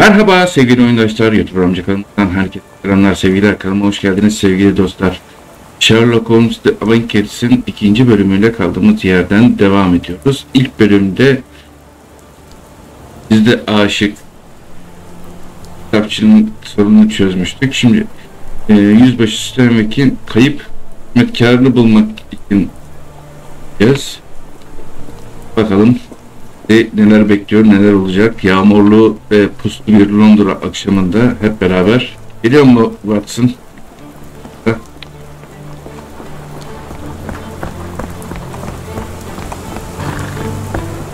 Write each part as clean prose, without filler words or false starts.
Merhaba sevgili oyundaşlar, YouTube amca kanalından herkese selamlar, sevgiler, kanalıma hoş geldiniz sevgili dostlar. Sherlock Holmes The Avengers'in ikinci bölümüyle kaldığımız yerden devam ediyoruz. İlk bölümde bizde aşık kitapçının sorununu çözmüştük. Şimdi yüzbaşı Stenwick'in kayıp zmetkarını bulmak için gideceğiz. Bakalım neler bekliyor, neler olacak. Yağmurlu ve puslu bir Londra akşamında hep beraber. Geliyor mu Watson?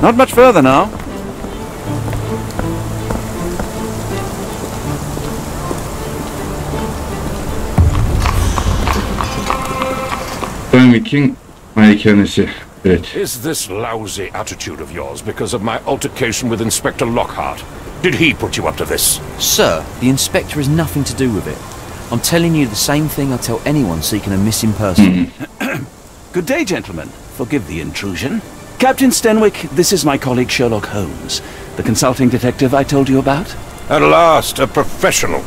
Not much further now. Stanwick'in malikanesi. Evet. Is this lousy attitude of yours because of my altercation with Inspector Lockhart? Did he put you up to this? Sir, the inspector has nothing to do with it. I'm telling you the same thing I tell anyone seeking a missing person. Good day, gentlemen. Forgive the intrusion. Captain Stenwick, this is my colleague Sherlock Holmes, the consulting detective I told you about. At last, a professional.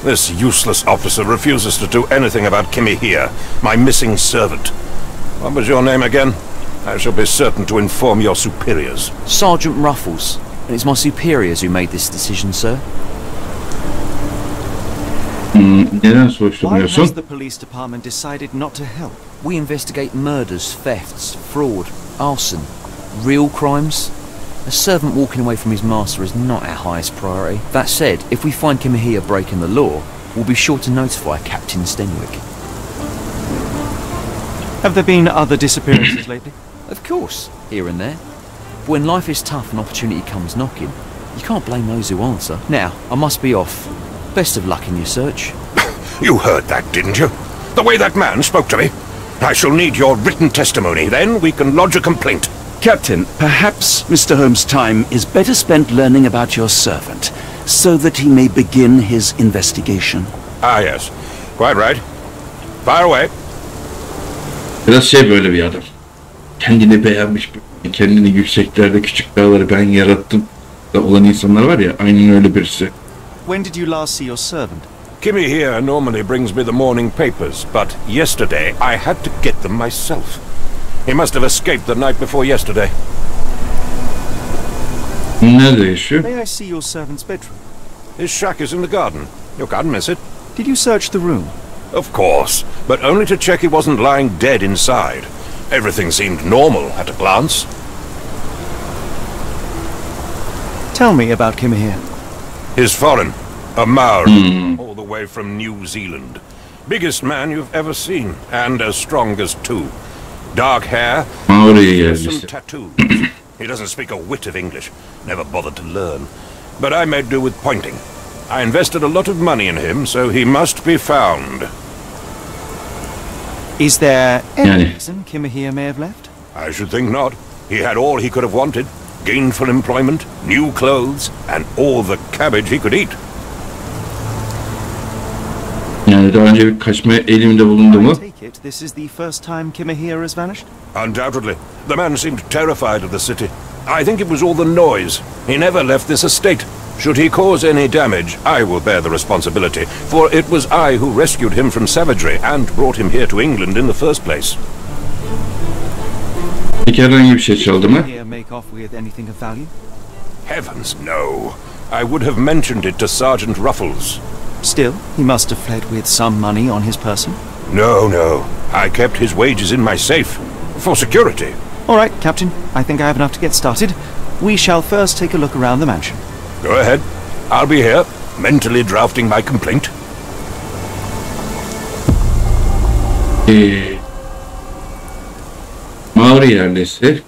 This useless officer refuses to do anything about Kimmy here, my missing servant. What was your name again? I shall be certain to inform your superiors. Sergeant Ruffles, and it's my superiors who made this decision, sir. Neden Why soruşturmuyorsun? has the police department decided not to help? We investigate murders, thefts, fraud, arson, real crimes. A servant walking away from his master is not our highest priority. That said, if we find Kimmy here breaking the law, we'll be sure to notify Captain Stenwick. Have there been other disappearances lately? Of course, here and there. But when life is tough and opportunity comes knocking, you can't blame those who answer. Now, I must be off. Best of luck in your search. You heard that, didn't you? The way that man spoke to me? I shall need your written testimony, then we can lodge a complaint. Captain, perhaps Mr. Holmes' time is better spent learning about your servant, so that he may begin his investigation. Ah, yes. Quite right. Fire away. Biraz böyle bir adam. Kendini beğenmiş, kendini yükseklerde küçük dağları ben yarattım da olan insanlar var ya, aynen öyle birisi. When did you last see your servant? Kimmy here normally brings me the morning papers, but yesterday I had to get them myself. He must have escaped the night before yesterday. Nerede yaşıyor? May I see your servant's bedroom? His shack is in the garden. You can't miss it. Did you search the room? Of course, but only to check he wasn't lying dead inside. Everything seemed normal at a glance. Tell me about Kimmy here. He's foreign. A Maori, all the way from New Zealand. Biggest man you've ever seen, and as strong as two. Dark hair, Maori'ye some gelmişti. tattoos. He doesn't speak a whit of English. Never bothered to learn. But I made do with pointing. I invested a lot of money in him, so he must be found. Is there any Yani. reason Kimmy here may have left? I should think not. He had all he could have wanted. Gainful employment, new clothes, and all the cabbage he could eat. Yani daha önce bir kaçma eğiliminde bulundu mu? I take it this is the first time Kimmy here has vanished? Undoubtedly. The man seemed terrified of the city. I think it was all the noise. He never left this estate. Should he cause any damage, I will bear the responsibility, for it was I who rescued him from savagery and brought him here to England in the first place. Peki herhangi bir şey çaldı mı? Here make off with anything of value? Heavens, no. I would have mentioned it to Sergeant Ruffles. Still, he must have fled with some money on his person. No, no. I kept his wages in my safe. For security. All right, Captain. I think I have enough to get started. We shall first take a look around the mansion. Go ahead. I'll be here, mentally drafting my complaint. Maori yerlisi.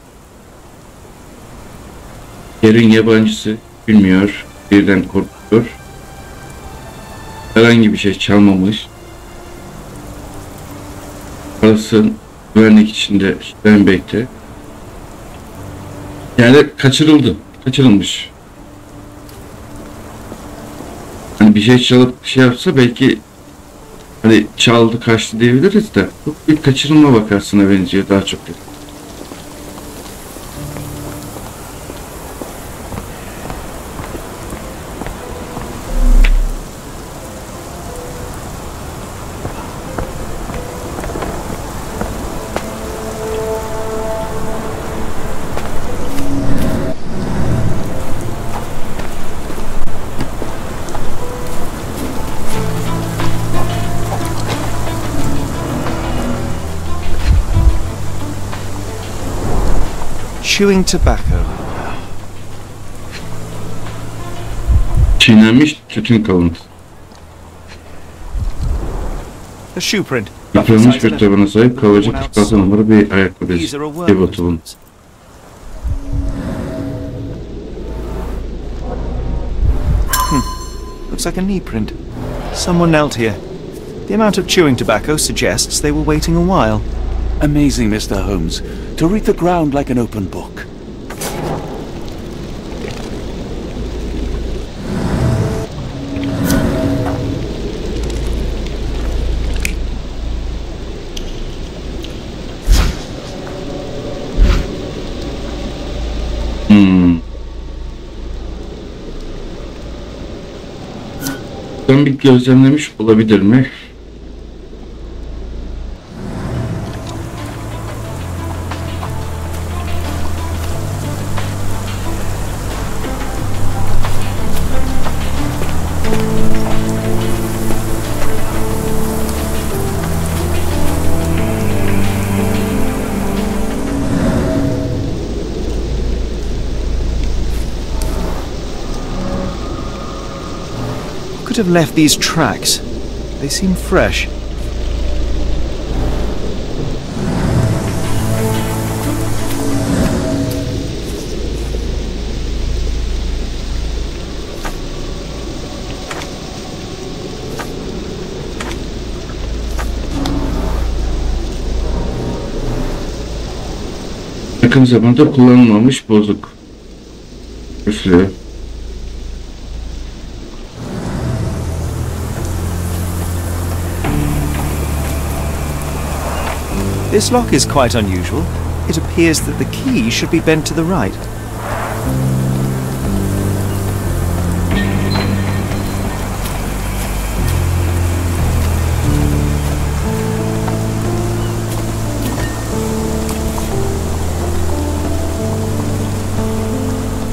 Yerin yabancısı, bilmiyor, birden korkuyor. Herhangi bir şey çalmamış. Parası güvenlik içinde Stenwick'te. Yani kaçırılmış. Hani bir şey çalıp bir şey yapsa belki hani çaldı kaçtı diyebiliriz de bu bir kaçırılma vakasına benziyor daha çok. chewing tobacco. Çiğnenmiş tütün kalıntısı. A shoe print. Yıpranmış bir tabana sahip kalıcı 46 numara bir ayakkabı These are a izi. workman's Otobun. boots. Looks like a knee print. Someone knelt here. The amount of chewing tobacco suggests they were waiting a while. Amazing, Mr. Holmes. To read the ground like an open book. Ben bir gözlemlemiş olabilir mi? Could have left these tracks. They seem fresh. Yakın zamanda kullanılmamış bozuk. Üflüyor. This lock is quite unusual. It appears that the key should be bent to the right.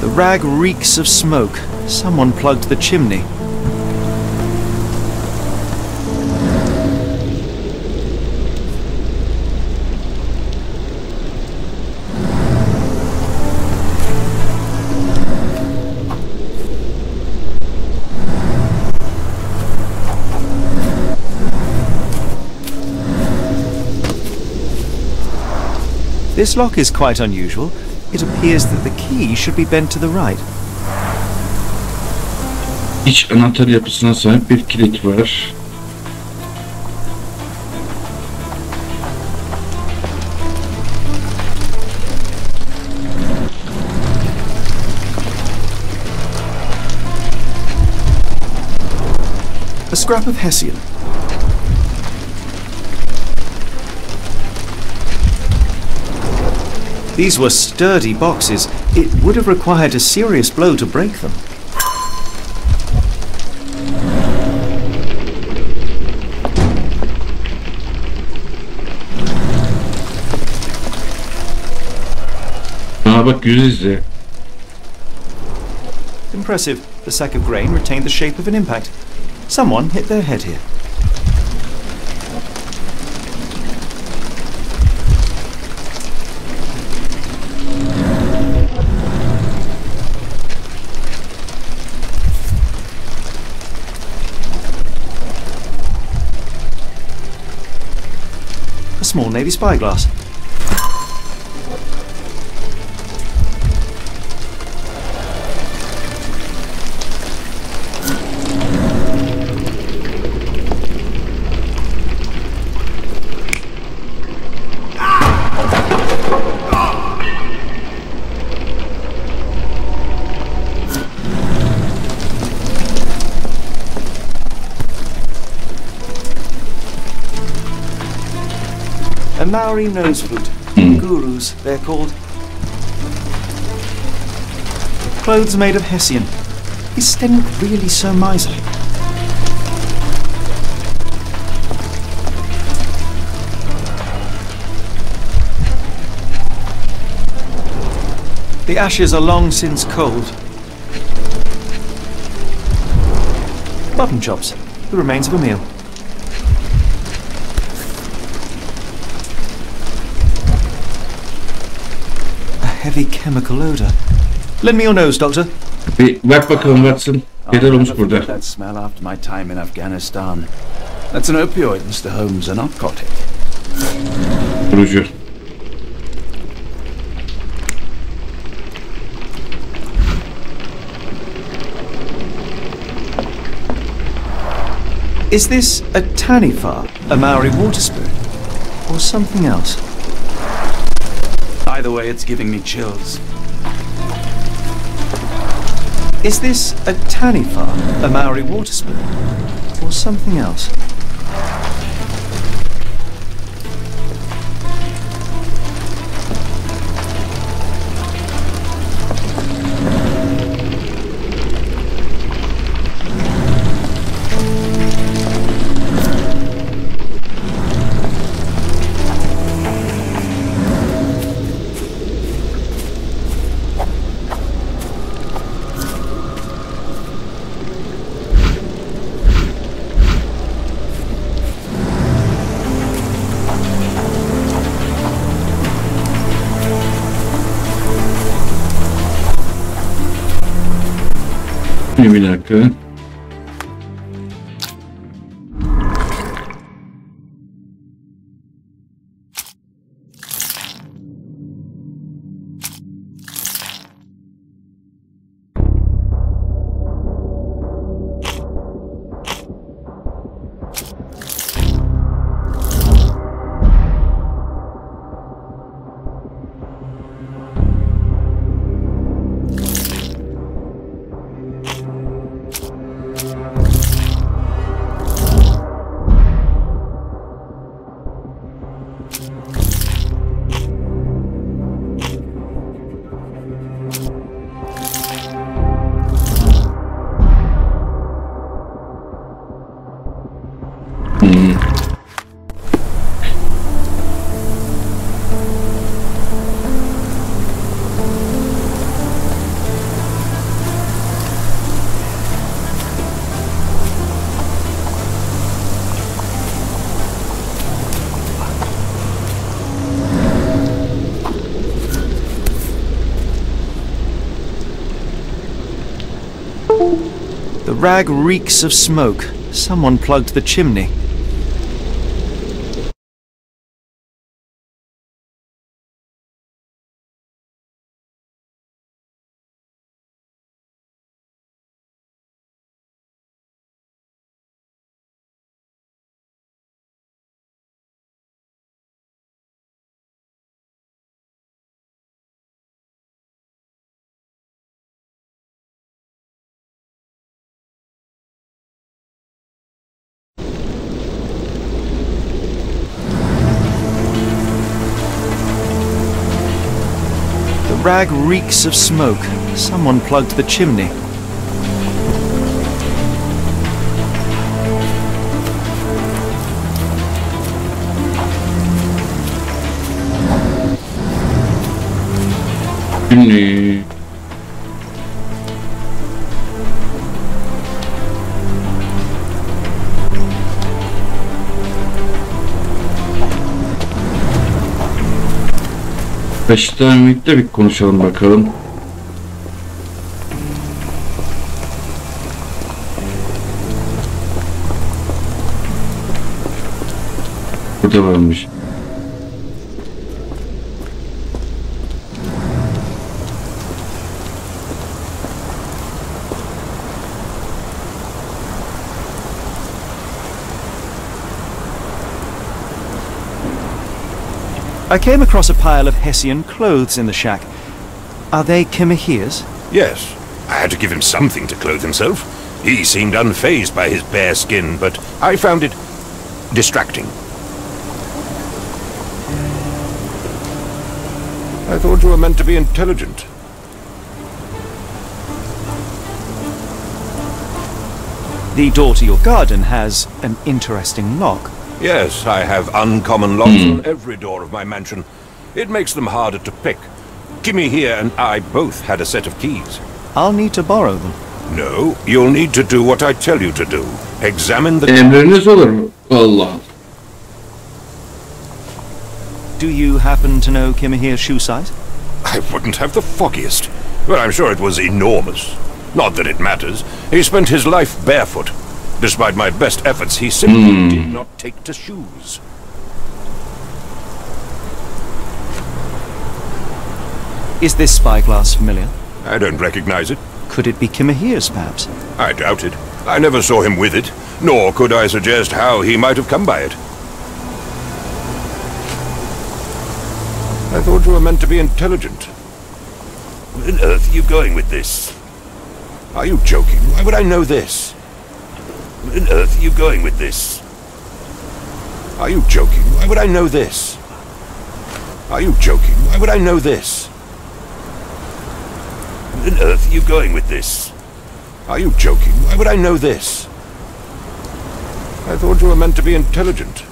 The rag reeks of smoke. Someone plugged the chimney. This lock is quite unusual. It appears that the key should be bent to the right. İç anahtar yapısına sahip bir kilit var. A scrap of Hessian. These were sturdy boxes. It would have required a serious blow to break them. Aa bak, yüz izi. Impressive. The sack of grain retained the shape of an impact. Someone hit their head here. A small navy spyglass. A Maori nose flute. Gurus, they're called. Clothes made of Hessian. Is Stenwick really so miserly? The ashes are long since cold. Mutton chops, the remains of a meal. heavy chemical odor. Lend me your nose, Doctor. Bir bak bakalım Watson. Neler olmuş I'll never burada? forget that smell after my time in Afghanistan. That's an opioid, Mr. Holmes, a narcotic. Bozucu. Is this a tanifa, a Maori water spirit, or something else? Either way, it's giving me chills. Is this a tanifa, a Maori water spirit, or something else? Bir dakika. The rag reeks of smoke. Someone plugged the chimney. The rag reeks of smoke. Someone plugged the chimney. Şimdi Beşiktaş'ta bir konuşalım bakalım. Burada varmış. I came across a pile of Hessian clothes in the shack. Are they Kimahir's? Yes. I had to give him something to clothe himself. He seemed unfazed by his bare skin, but I found it distracting. I thought you were meant to be intelligent. The door to your garden has an interesting lock. Yes, I have uncommon locks on every door of my mansion. It makes them harder to pick. Kimmy here and I both had a set of keys. I'll need to borrow them. No, you'll need to do what I tell you to do. Examine the... Emriniz olur mu? Allah. Do you happen to know Kimahir's shoe size? I wouldn't have the foggiest. But I'm sure it was enormous. Not that it matters. He spent his life barefoot. Despite my best efforts, he simply did not take to shoes. Is this spyglass familiar? I don't recognize it. Could it be Kimahir's, perhaps? I doubt it. I never saw him with it, nor could I suggest how he might have come by it. I thought you were meant to be intelligent. Where on earth are you going with this? Are you joking? Why would I know this? Where on earth are you going with this? Are you joking? Why would I know this? Are you joking? Why would I know this? Where on earth are you going with this? Are you joking? Why would I know this? I thought you were meant to be intelligent.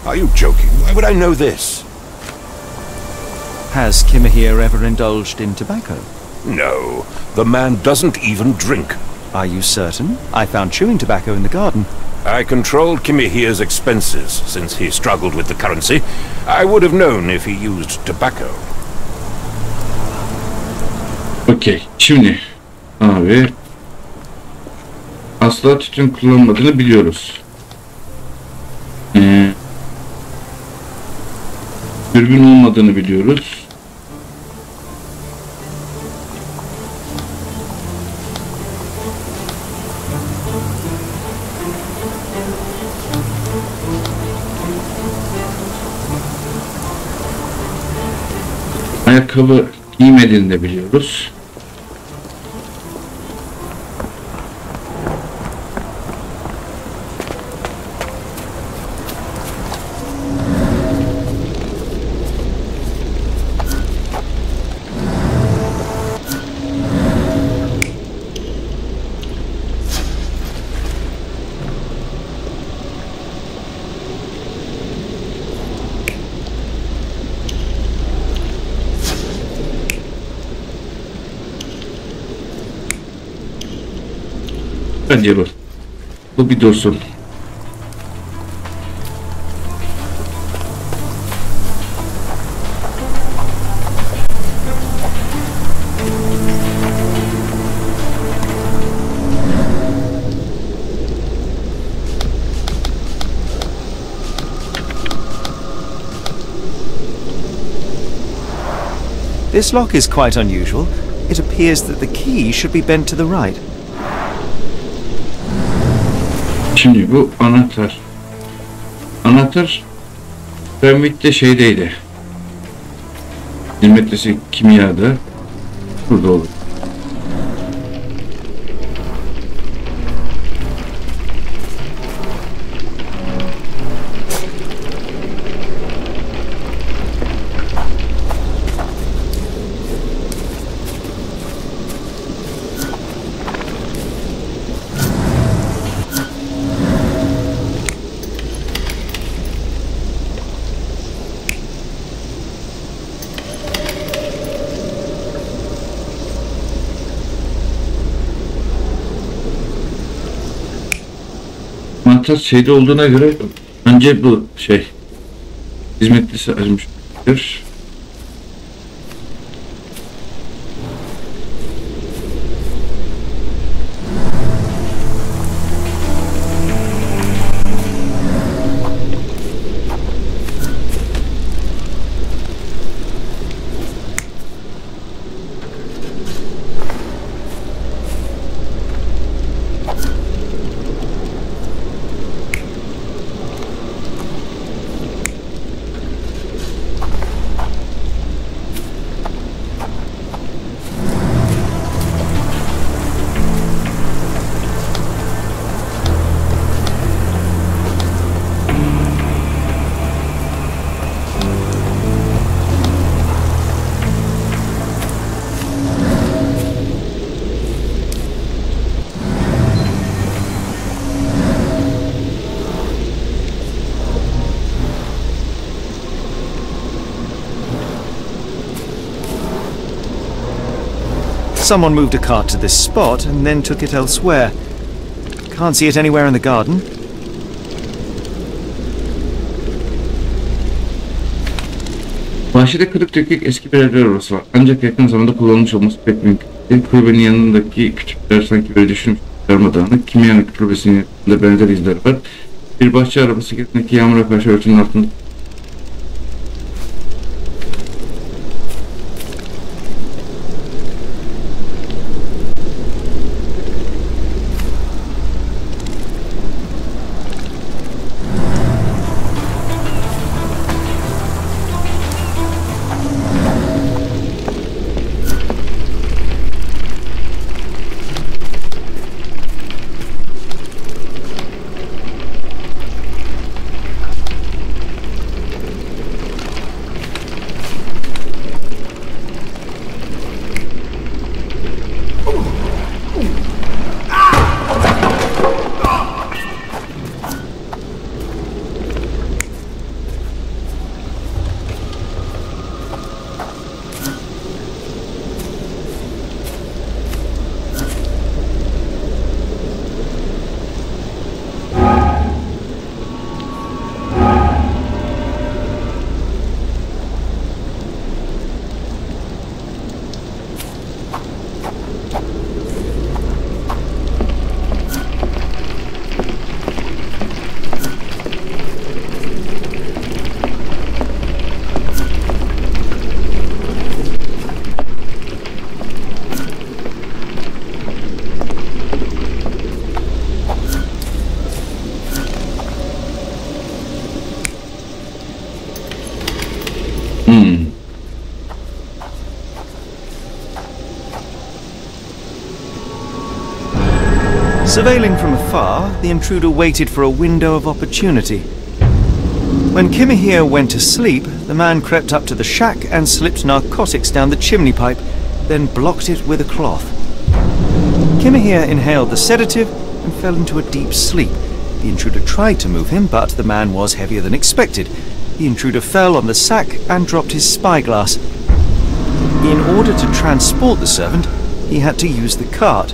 Are you joking? Why would I know this? Has Kimahir ever indulged in tobacco? No, the man doesn't even drink. Are you certain? I found chewing tobacco in the garden. I controlled Kimahir's expenses since he struggled with the currency. I would have known if he used tobacco. Okey. Şimdi abi asla tütün kullanmadığını biliyoruz. Dürbün olmadığını biliyoruz. Ayakkabı giymediğini de biliyoruz. Bence bu bir dursun. This lock is quite unusual. It appears that the key should be bent to the right. Şimdi bu anahtar. Anahtar Benwick'te şeydeydi. Hizmetlisi kimyada. Burada olur. Anahtar şeyde olduğuna göre önce bu hizmetlisi açmıştır. Someone moved a cart to this spot and then took it elsewhere. Can't see it anywhere in the garden. Bahçede kırık dökük eski bir evler orası var. Ancak yakın zamanda kullanılmış olması pek mümkün değil. Kulübenin yanındaki küçükler sanki böyle düşünmüş darmadağınık. Kimyanın kulübesinin yanında benzer izler var. Bir bahçe arabası kendindeki yağmura karşı örtünün altında. Surveilling from afar, the intruder waited for a window of opportunity. When Kimahir went to sleep, the man crept up to the shack and slipped narcotics down the chimney pipe, then blocked it with a cloth. Kimahir inhaled the sedative and fell into a deep sleep. The intruder tried to move him, but the man was heavier than expected. The intruder fell on the sack and dropped his spyglass. In order to transport the servant, he had to use the cart.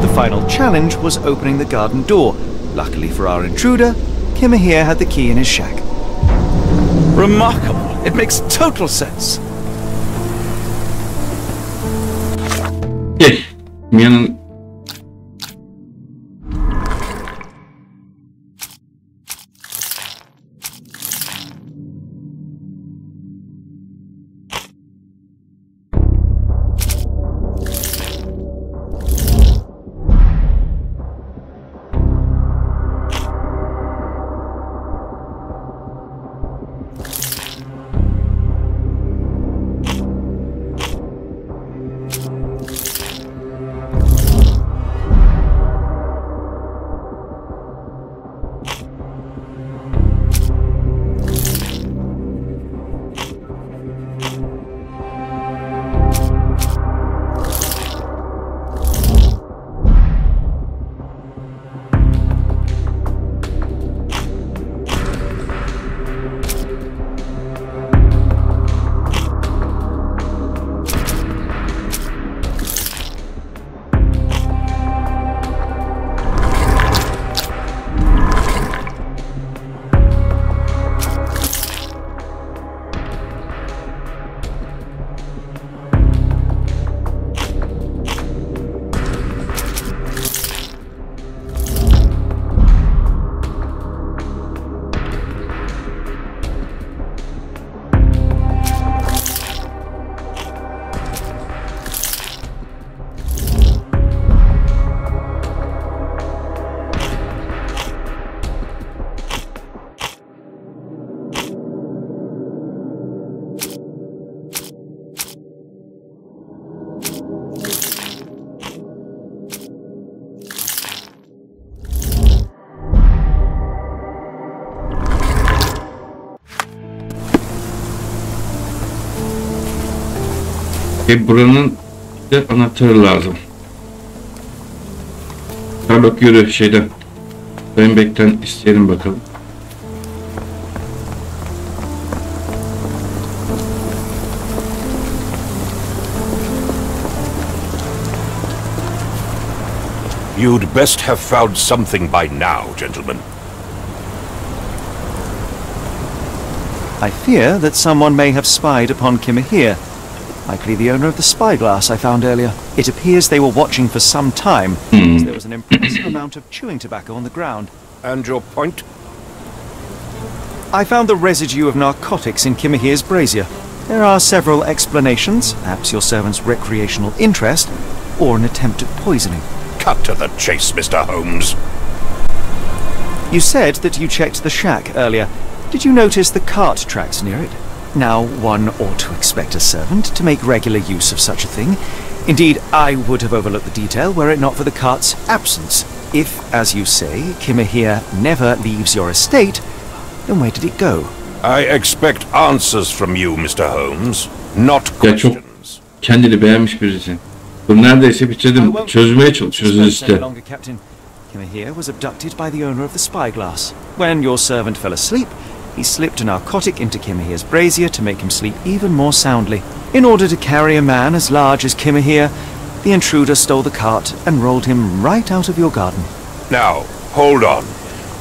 The final challenge was opening the garden door. Luckily for our intruder, Kimahir had the key in his shack. Remarkable. It makes total sense. Gel. Kimyanın buranın işte anahtarı lazım. Sherlock yürü şeyden. Steinbeck'ten isteyelim bakalım. You'd best have found something by now, gentlemen. I fear that someone may have spied upon Kimmer here. Likely the owner of the spyglass I found earlier. It appears they were watching for some time, as there was an impressive amount of chewing tobacco on the ground. And your point? I found the residue of narcotics in Kimmer here's brazier. There are several explanations, perhaps your servant's recreational interest, or an attempt at poisoning. Cut to the chase, Mr. Holmes. You said that you checked the shack earlier. Did you notice the cart tracks near it? Now, one ought to expect a servant to make regular use of such a thing. Indeed, I would have overlooked the detail were it not for the cart's absence. If, as you say, Kimmer here never leaves your estate, then where did it go? I expect answers from you, Mr. Holmes, not Ya çok questions. kendini beğenmiş birisi. Bu neredeyse bitirdim. Çözmeye çalışıyoruz işte. Kimmer here was abducted by the owner of the spyglass. When your servant fell asleep, he slipped a narcotic into Kimmer here's brazier to make him sleep even more soundly. In order to carry a man as large as Kimmer here, the intruder stole the cart and rolled him right out of your garden. Now, hold on.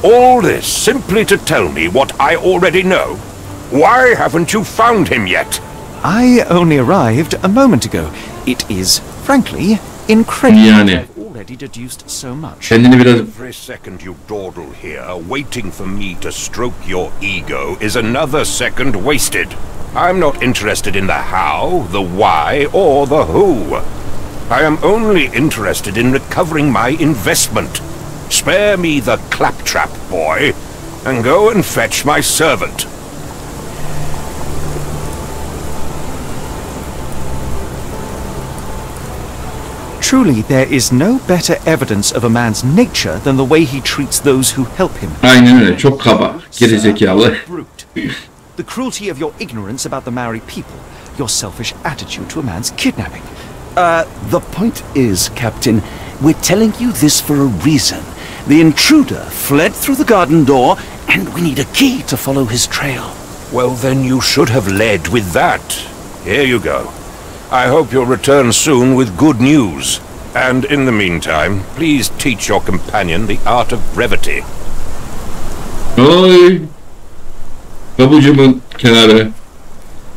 All this simply to tell me what I already know? Why haven't you found him yet? I only arrived a moment ago. It is, frankly, incredible. Yani. I've already deduced so much. Kendini biraz Every second you dawdle here, waiting for me to stroke your ego, is another second wasted. I'm not interested in the how, the why, or the who. I am only interested in recovering my investment. Spare me the claptrap, boy, and go and fetch my servant. Truly, there is no better evidence of a man's nature than the way he treats those who help him. aynen öyle. Çok kaba. Gerizekalı. Brute. The cruelty of your ignorance about the Maori people, your selfish attitude to a man's kidnapping. The point is, Captain, we're telling you this for a reason. The intruder fled through the garden door, and we need a key to follow his trail. Well, then you should have led with that. Here you go. I hope you'll return soon with good news. And in the meantime, please teach your companion the art of brevity. Oy. Kabucumun kenarı.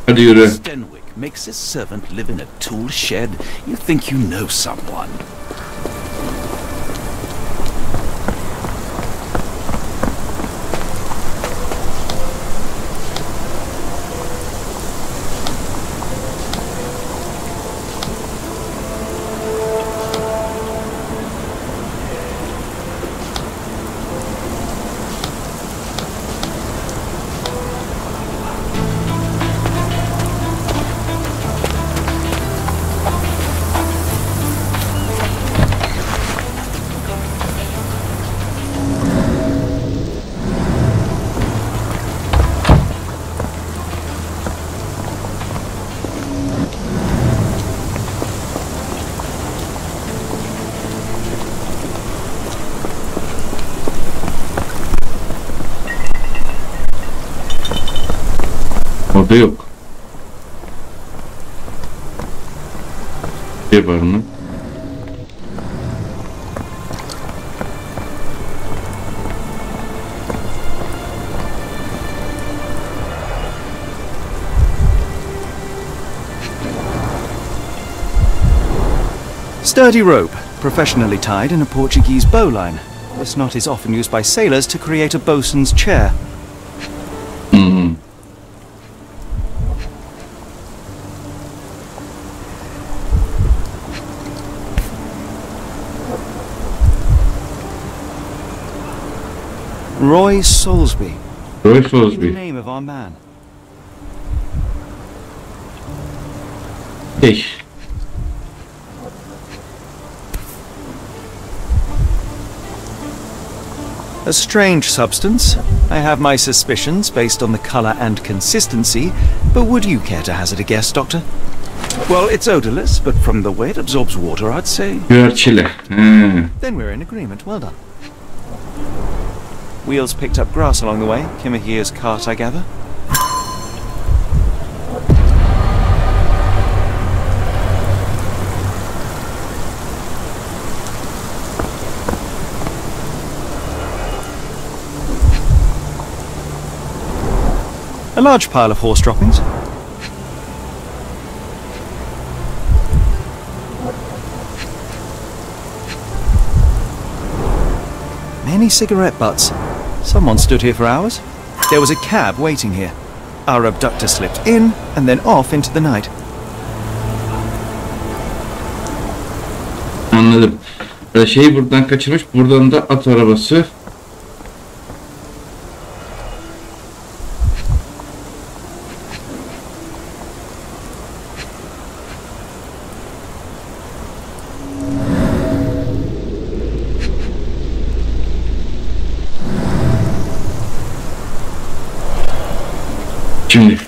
Hadi yürü. Stenwick makes his servant live in a tool shed. You think you know someone. Orada yok. Bir var mı? Sturdy rope, professionally tied in a Portuguese bowline. This knot is often used by sailors to create a bosun's chair. Roy Soulsby. Roy The Soulsby. name of our man. Hey. A strange substance. I have my suspicions based on the colour and consistency, but would you care to hazard a guess, Doctor? Well, it's odorless, but from the way it absorbs water, I'd say... Güverçile. Then we're in agreement. Well done. Wheels picked up grass along the way. Kimmer here's cart, I gather. A large pile of horse droppings. Many cigarette butts. Someone stood here for hours. There was a cab waiting here. Our abductor slipped in and then off into the night. Anladım. Şeyi buradan kaçırmış. Buradan da at arabası. Şimdi.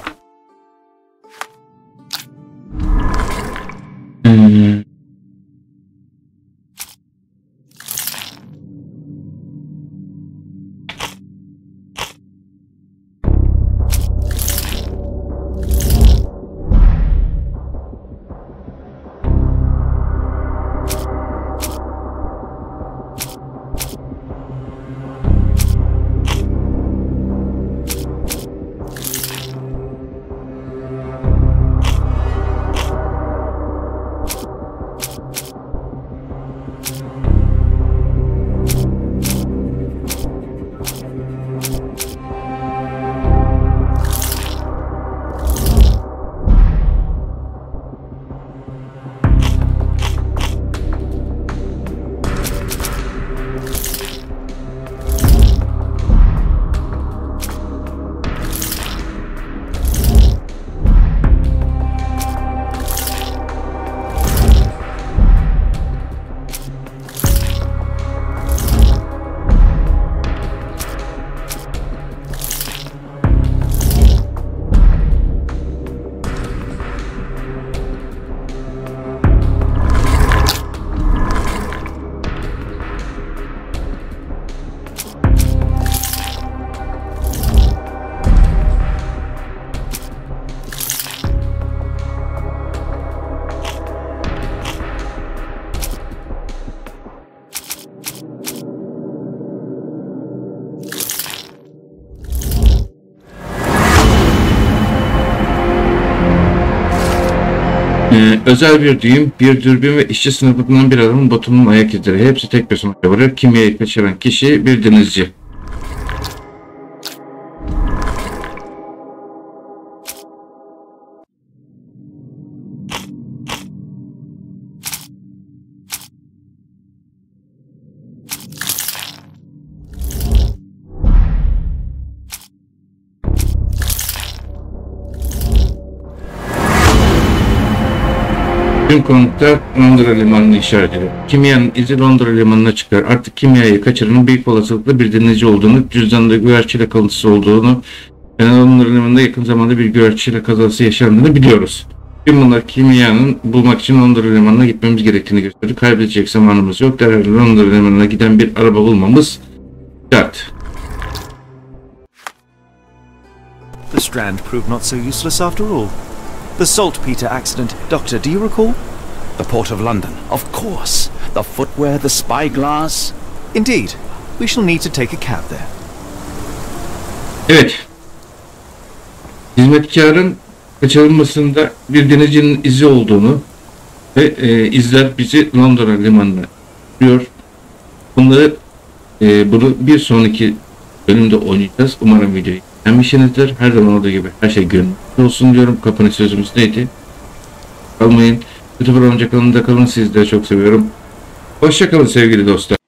Özel bir düğüm, bir dürbün ve işçi sınıfından bir adamın botunun ayak izleri. Hepsi tek bir sonuçta varır. Kimyayı kaçıran kişi bir denizci. Tüm konuklar Londra limanını işaret ediyor. Kimyanın izi Londra limanına çıkar. Artık kimyayı kaçıranın büyük olasılıkla bir denizci olduğunu, cüzdanda güverçiyle kalıntısı olduğunu, Londra limanında yakın zamanda bir güverçiyle kazası yaşandığını biliyoruz. Tüm bunlar kimyanın bulmak için Londra limanına gitmemiz gerektiğini gösterir. Kaybedecek zamanımız yok. Derhal Londra limanına giden bir araba bulmamız şart. The Strand proved not so useless after all. The saltpeter accident. Doctor, do you recall? The Port of London, of course. The footwear, the spyglass. Indeed. We shall need to take a cab there. Evet. Hizmetkarın kaçırılmasında bir denizcinin izi olduğunu ve izler bizi Londra limanına diyor. Bunları bunu bir sonraki bölümde oynayacağız. Umarım videoyu beğenmişsinizdir. Her zaman olduğu gibi her şey gönlünüzde olsun diyorum. Kapanış sözümüz neydi? Kalmayın. YouTube kanalında kalın. Sizleri çok seviyorum. Hoşça kalın sevgili dostlar.